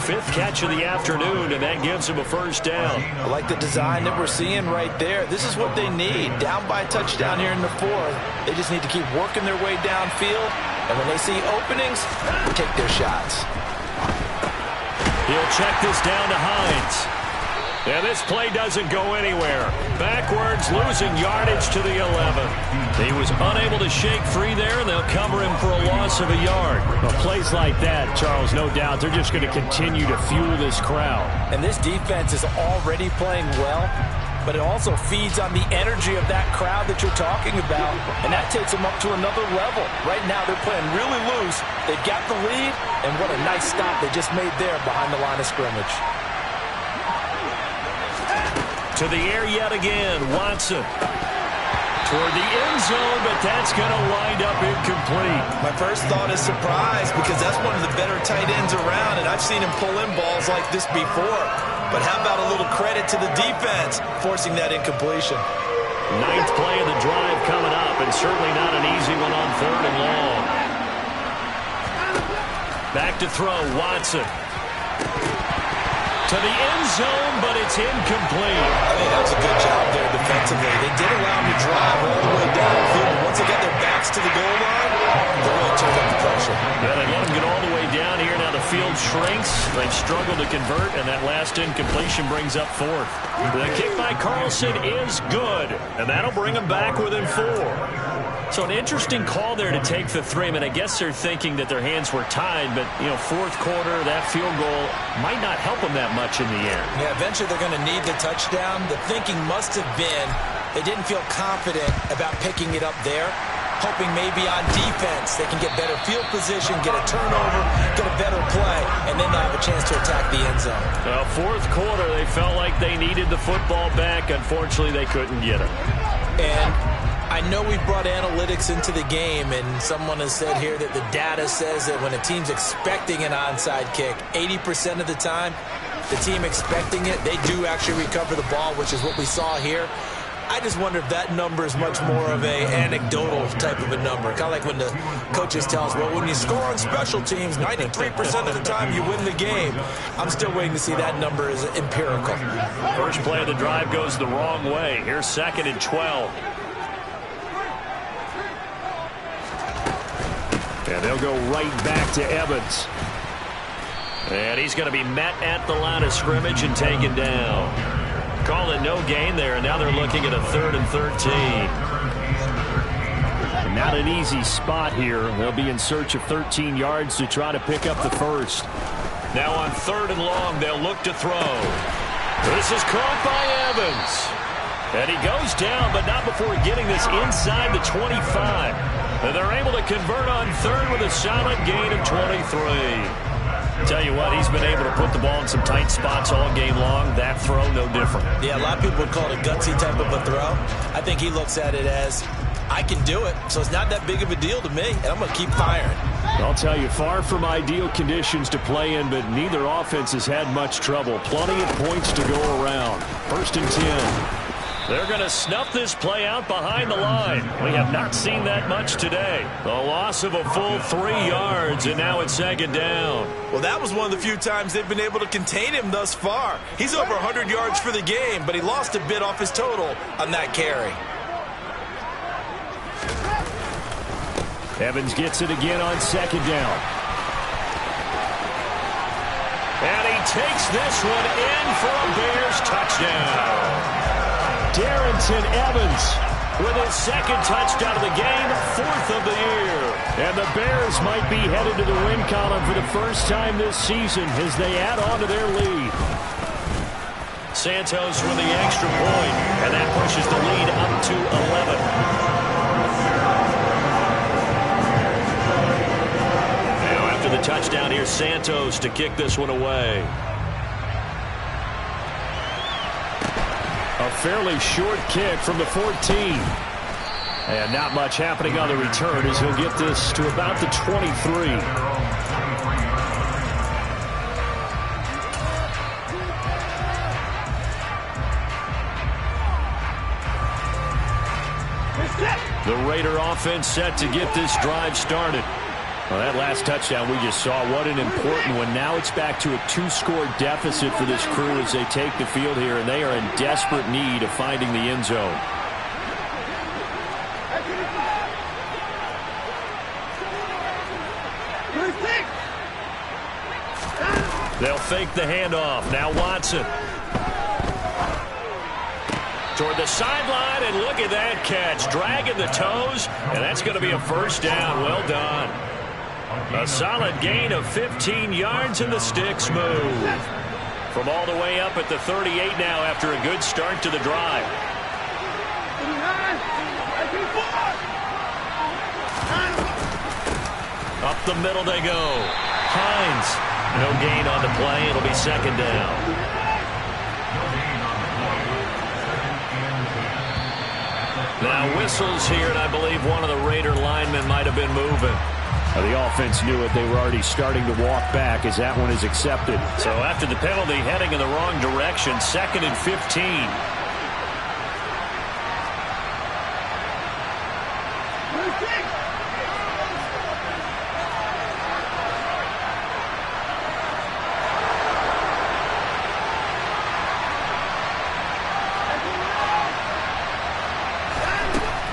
5th catch of the afternoon, and that gives him a first down. I like the design that we're seeing right there. This is what they need. Down by a touchdown here in the 4th. They just need to keep working their way downfield, and when they see openings, take their shots. He'll check this down to Hines. And this play doesn't go anywhere. Backwards, losing yardage to the 11. He was unable to shake free there, and they'll cover him for a loss of a yard. Well, plays like that, Charles, no doubt, they're just going to continue to fuel this crowd. And this defense is already playing well, but it also feeds on the energy of that crowd that you're talking about, and that takes them up to another level. Right now, they're playing really loose. They've got the lead, and what a nice stop they just made there behind the line of scrimmage. To the air yet again, Watson. Toward the end zone, but that's going to wind up incomplete. My first thought is surprise, because that's one of the better tight ends around, and I've seen him pull in balls like this before. But how about a little credit to the defense forcing that incompletion? 9th play of the drive coming up, and certainly not an easy one on 3rd and long. Back to throw, Watson. To the end zone, but it's incomplete. I think that was a good job there defensively. They did allow him to drive all the way downfield, but once they got their backs to the goal line, they really turned up the pressure. Yeah, they let him get all the way down here. Now the field shrinks. They've struggled to convert, and that last incompletion brings up 4th. The kick by Carlson is good, and that'll bring him back within 4. So an interesting call there to take the 3. I mean, I guess they're thinking that their hands were tied, but, you know, 4th quarter, that field goal might not help them that much in the end. Yeah, eventually they're going to need the touchdown. The thinking must have been they didn't feel confident about picking it up there, hoping maybe on defense they can get better field position, get a turnover, get a better play, and then they'll have a chance to attack the end zone. Well, 4th quarter, they felt like they needed the football back. Unfortunately, they couldn't get it. And I know we brought analytics into the game, and someone has said here that the data says that when a team's expecting an onside kick, 80% of the time, the team expecting it, they do actually recover the ball, which is what we saw here. I just wonder if that number is much more of a anecdotal type of a number. Kind of like when the coaches tell us, well, when you score on special teams, 93% of the time you win the game. I'm still waiting to see that number is empirical. First play of the drive goes the wrong way. Here's 2nd and 12. And they'll go right back to Evans. And he's going to be met at the line of scrimmage and taken down. Call it no gain there, and now they're looking at a 3rd and 13. Not an easy spot here. They'll be in search of 13 yards to try to pick up the first. Now on 3rd and long, they'll look to throw. This is caught by Evans. And he goes down, but not before getting this inside the 25. And they're able to convert on 3rd with a solid gain of 23. Tell you what, he's been able to put the ball in some tight spots all game long. That throw, no different. Yeah, a lot of people would call it a gutsy type of a throw. I think he looks at it as, I can do it, so it's not that big of a deal to me, and I'm going to keep firing. I'll tell you, far from ideal conditions to play in, but neither offense has had much trouble. Plenty of points to go around. 1st and 10. They're going to snuff this play out behind the line. We have not seen that much today. A loss of a full 3 yards, and now it's 2nd down. Well, that was one of the few times they've been able to contain him thus far. He's over 100 yards for the game, but he lost a bit off his total on that carry. Evans gets it again on second down. And he takes this one in for a Bears touchdown. Darrington Evans with his second touchdown of the game, 4th of the year. And the Bears might be headed to the win column for the first time this season as they add on to their lead. Santos with the extra point, and that pushes the lead up to 11. Now after the touchdown, here's Santos to kick this one away. A fairly short kick from the 14. And not much happening on the return as he'll get this to about the 23. The Raider offense set to get this drive started. Well, that last touchdown we just saw, what an important one. Now it's back to a 2-score deficit for this crew as they take the field here, and they are in desperate need of finding the end zone. They'll fake the handoff. Now Watson. Toward the sideline, and look at that catch. Dragging the toes, and that's going to be a first down. Well done. A solid gain of 15 yards, and the sticks move. From all the way up at the 38 now after a good start to the drive. Up the middle they go. Hines. No gain on the play. It'll be second down. Now whistles here, and I believe one of the Raider linemen might have been moving. The offense knew it. They were already starting to walk back as that one is accepted. So after the penalty, heading in the wrong direction, 2nd and 15.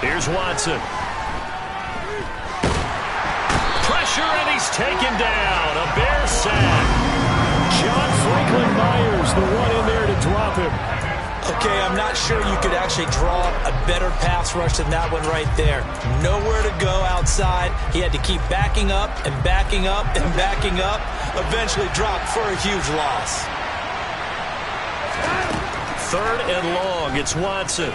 Here's Watson. Pressure, and he's taken down. A Bear sack. John Franklin Myers, the one in there to drop him. Okay, I'm not sure you could actually draw a better pass rush than that one right there. Nowhere to go outside. He had to keep backing up and backing up and backing up. Eventually dropped for a huge loss. 3rd and long. It's Watson.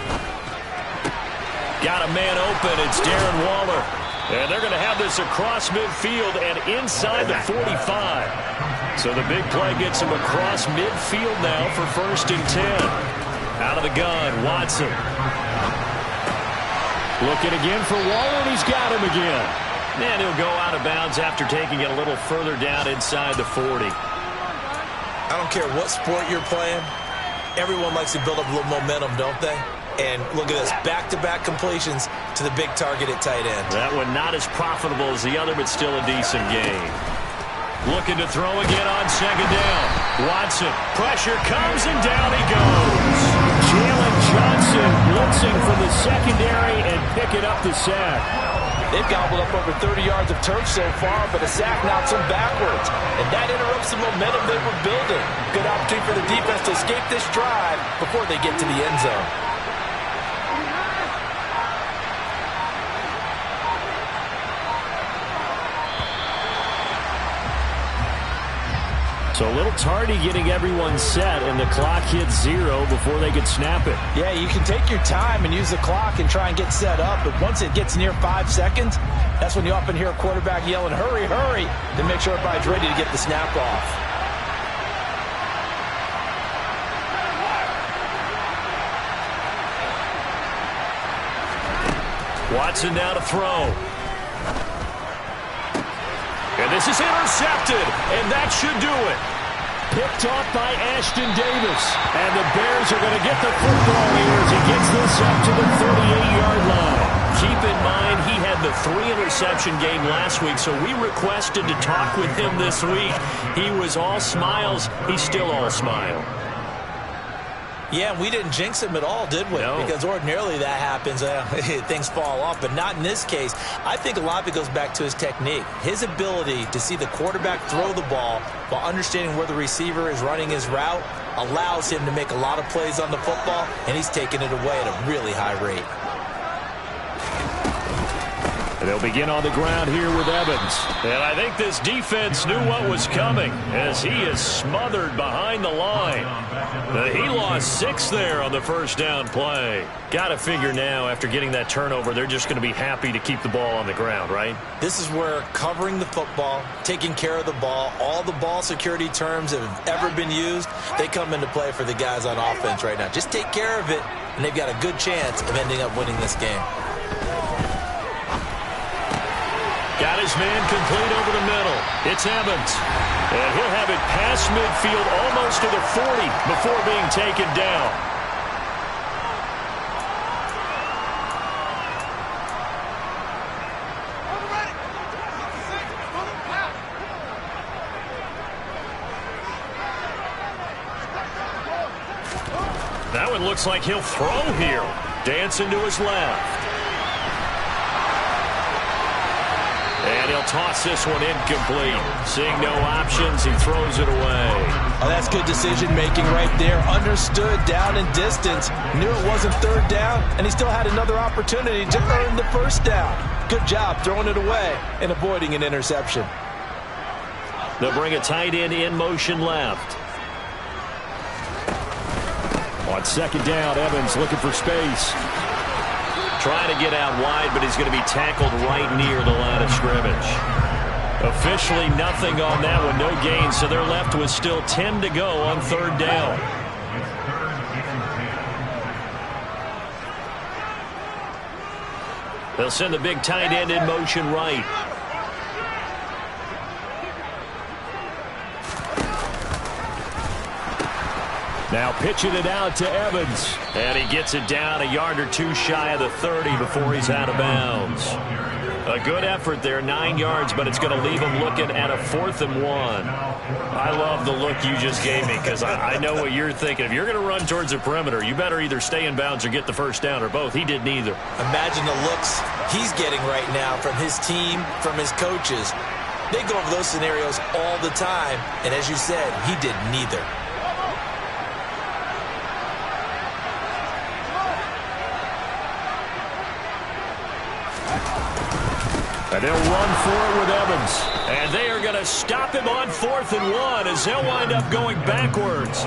Got a man open. It's Darren Waller. And they're going to have this across midfield and inside the 45. So the big play gets him across midfield now for 1st and 10. Out of the gun, Watson. Looking again for Waller, and he's got him again. And he'll go out of bounds after taking it a little further down inside the 40. I don't care what sport you're playing. Everyone likes to build up a little momentum, don't they? And look at this, back-to-back completions to the big target at tight end. That one not as profitable as the other, but still a decent game. Looking to throw again on 2nd down. Watson, pressure comes, and down he goes. Jalen Johnson blitzing from the secondary and picking up the sack. They've gobbled up over 30 yards of turf so far, but a sack knocks them backwards. And that interrupts the momentum they were building. Good opportunity for the defense to escape this drive before they get to the end zone. So a little tardy getting everyone set, and the clock hits 0 before they could snap it. Yeah, you can take your time and use the clock and try and get set up, but once it gets near 5 seconds, that's when you often hear a quarterback yelling, hurry, hurry, to make sure everybody's ready to get the snap off. Watson now to throw. And this is intercepted, and that should do it. Picked off by Ashton Davis. And the Bears are going to get the football here as he gets this up to the 38-yard line. Keep in mind, he had the 3-interception game last week, so we requested to talk with him this week. He was all smiles. He's still all smile. Yeah, we didn't jinx him at all, did we? No. Because ordinarily that happens, things fall off, but not in this case. I think a lot of it goes back to his technique. His ability to see the quarterback throw the ball while understanding where the receiver is running his route allows him to make a lot of plays on the football, and he's taking it away at a really high rate. And they'll begin on the ground here with Evans. And I think this defense knew what was coming as he is smothered behind the line. He lost 6 there on the first down play. Got to figure now after getting that turnover, they're just going to be happy to keep the ball on the ground, right? This is where covering the football, taking care of the ball, all the ball security terms that have ever been used, they come into play for the guys on offense right now. Just take care of it, and they've got a good chance of ending up winning this game. Got his man complete over the middle. It's Evans. And he'll have it past midfield almost to the 40 before being taken down. That one looks like he'll throw here. Dancing to his left. And he'll toss this one incomplete. Seeing no options, he throws it away. Oh, that's good decision-making right there. Understood down and distance. Knew it wasn't third down, and he still had another opportunity to earn the first down. Good job throwing it away and avoiding an interception. They'll bring a tight end in motion left. On second down, Evans looking for space. Trying to get out wide, but he's going to be tackled right near the line of scrimmage. Officially nothing on that one, no gain, so they're left with still 10 to go on third down. They'll send the big tight end in motion right. Now pitching it out to Evans. And he gets it down a yard or two shy of the 30 before he's out of bounds. A good effort there, 9 yards, but it's going to leave him looking at a 4th and 1. I love the look you just gave me because I know what you're thinking. If you're going to run towards the perimeter, you better either stay in bounds or get the first down or both. He did neither. Imagine the looks he's getting right now from his team, from his coaches. They go over those scenarios all the time, and as you said, he did neither. And they'll run for it with Evans. And they are going to stop him on 4th and 1 as they'll wind up going backwards.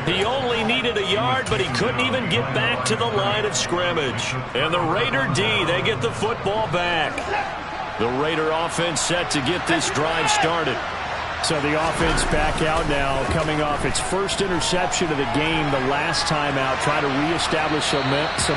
He only needed a yard, but he couldn't even get back to the line of scrimmage. And the Raider D, they get the football back. The Raider offense set to get this drive started. So the offense back out now, coming off its first interception of the game the last time out, trying to reestablish some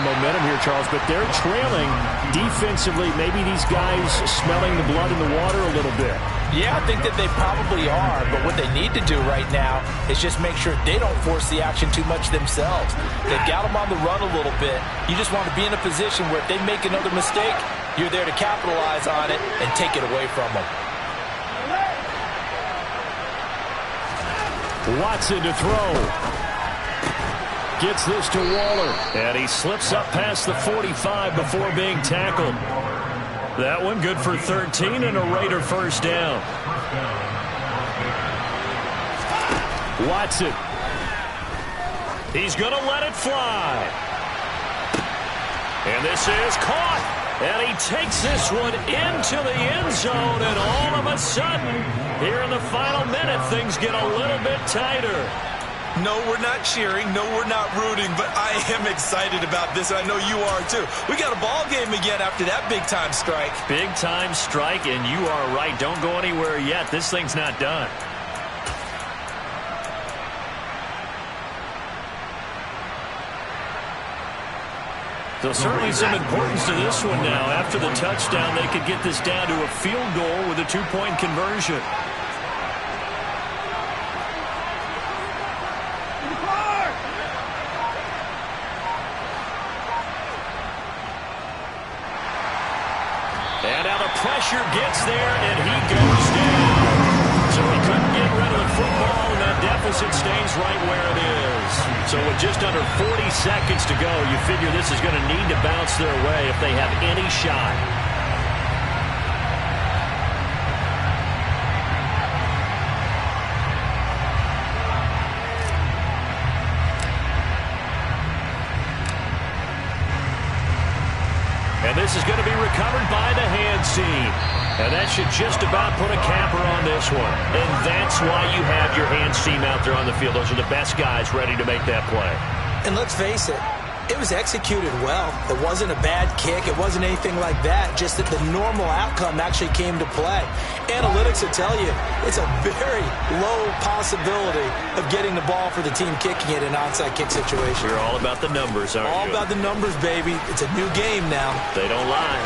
momentum here, Charles. But they're trailing defensively. Maybe these guys smelling the blood in the water a little bit. Yeah, I think that they probably are. But what they need to do right now is just make sure they don't force the action too much themselves. They've got them on the run a little bit. You just want to be in a position where if they make another mistake, you're there to capitalize on it and take it away from them. Watson to throw. Gets this to Waller. And he slips up past the 45 before being tackled. That one good for 13 and a Raider first down. Watson. He's going to let it fly. And this is caught. And he takes this one into the end zone, and all of a sudden, here in the final minute, things get a little bit tighter. No, we're not cheering. No, we're not rooting, but I am excited about this. I know you are, too. We got a ball game again after that big-time strike. Big-time strike, and you are right. Don't go anywhere yet. This thing's not done. So certainly some importance to this one now. After the touchdown, they could get this down to a field goal with a 2-point conversion. And now the pressure gets there, and he goes down. So he couldn't get get rid of the football, and that deficit stays right where it is. So with just under 40 seconds to go, you figure this is going to need to bounce their way if they have any shot. And this is going to be recovered by the hands team. And that should just about put a capper on this one. And that's why you have your hands team out there on the field. Those are the best guys ready to make that play. And let's face it, it was executed well. It wasn't a bad kick. It wasn't anything like that. Just that the normal outcome actually came to play. Analytics will tell you it's a very low possibility of getting the ball for the team kicking it in an onside kick situation. You're all about the numbers, aren't you? All about the numbers, baby. It's a new game now. They don't lie.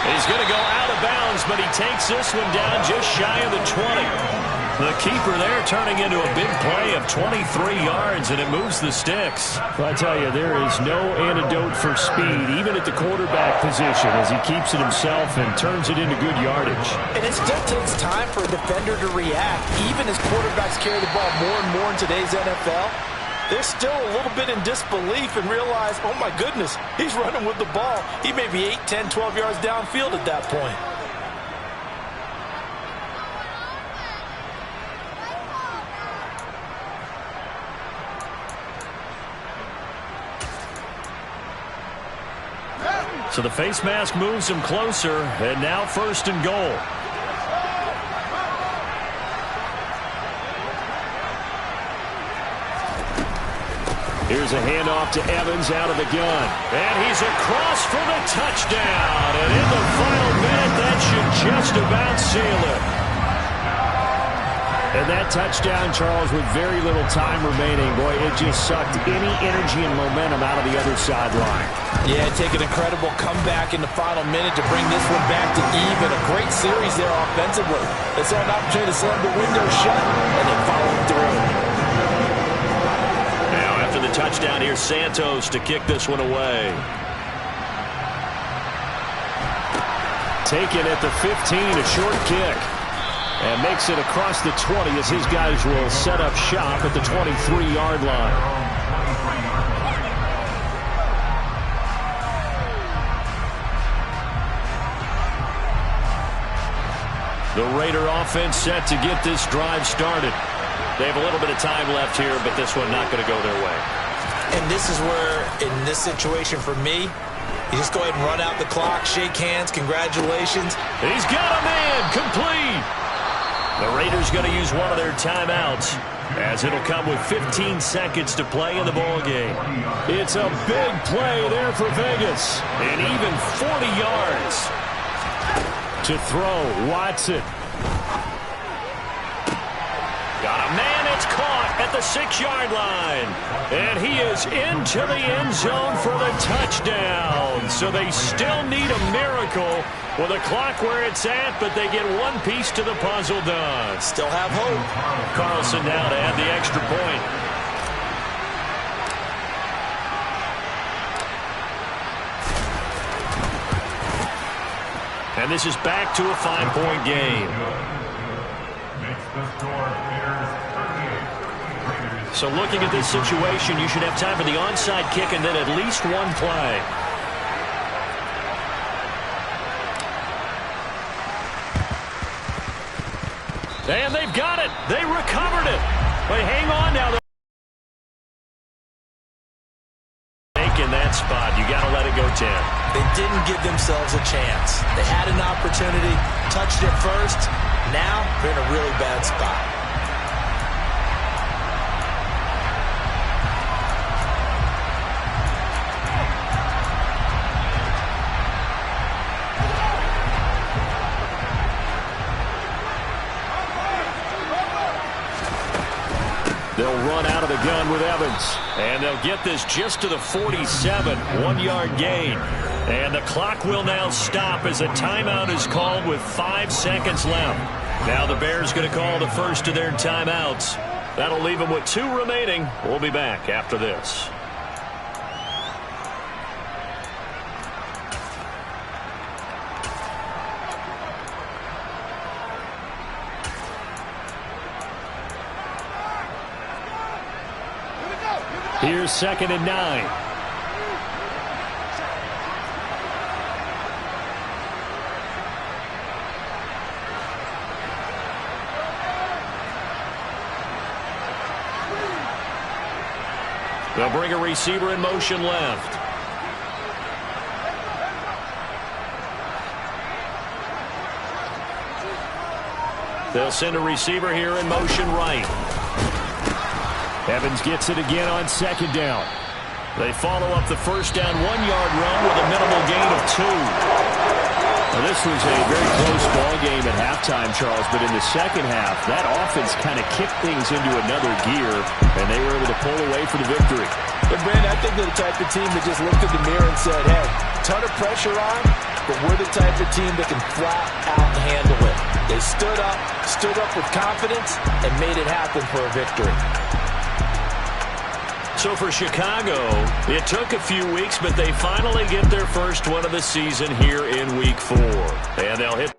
He's going to go out of bounds, but he takes this one down just shy of the 20. The keeper there turning into a big play of 23 yards, and it moves the sticks. Well, I tell you, there is no antidote for speed, even at the quarterback position, as he keeps it himself and turns it into good yardage. And it still takes time for a defender to react. Even as quarterbacks carry the ball more and more in today's NFL, they're still a little bit in disbelief and realize, oh my goodness, he's running with the ball. He may be 8, 10, 12 yards downfield at that point. So the face mask moves him closer, and now 1st and goal. Here's a handoff to Evans out of the gun. And he's across for the touchdown. And in the final minute, that should just about seal it. And that touchdown, Charles, with very little time remaining, boy, it just sucked any energy and momentum out of the other sideline. Yeah, take an incredible comeback in the final minute to bring this one back to even. A great series there offensively. They saw an opportunity to slam the window shut and then follow through. Now after the touchdown, here's Santos to kick this one away. Taken at the 15, a short kick. And makes it across the 20 as his guys will set up shop at the 23-yard line. The Raider offense set to get this drive started. They have a little bit of time left here, but this one not going to go their way. And this is where, in this situation for me, you just go ahead and run out the clock, shake hands, congratulations. He's got a man, complete. The Raiders going to use one of their timeouts, as it'll come with 15 seconds to play in the ball game. It's a big play there for Vegas. And even 40 yards. To throw, Watson. Got a man, it's caught at the 6-yard line. And he is into the end zone for the touchdown. So they still need a miracle with the clock where it's at, but they get one piece to the puzzle done. Still have hope. Carlson now to add the extra point. And this is back to a 5-point game. Makes the score Bears 38. So looking at this situation, you should have time for the onside kick and then at least one play. And they've got it. They recovered it. But hang on now. In that spot, you got to let it go 10. They didn't give themselves a chance. They had an opportunity, touched it first. Now they're in a really bad spot. They'll run out of the gun with Evans. And they'll get this just to the 47, 1-yard gain. And the clock will now stop as a timeout is called with 5 seconds left. Now the Bears going to call the first of their timeouts. That'll leave them with 2 remaining. We'll be back after this. Here's 2nd and 9. They'll bring a receiver in motion left. They'll send a receiver here in motion right. Evans gets it again on 2nd down. They follow up the first down 1-yard run with a minimal gain of 2. Well, this was a very close ball game at halftime, Charles, but in the second half, that offense kind of kicked things into another gear, and they were able to pull away for the victory. And, Brandon, I think they're the type of team that just looked in the mirror and said, hey, ton of pressure on, but we're the type of team that can flat out handle it. They stood up with confidence, and made it happen for a victory. So for Chicago, it took a few weeks, but they finally get their first one of the season here in Week 4. And they'll hit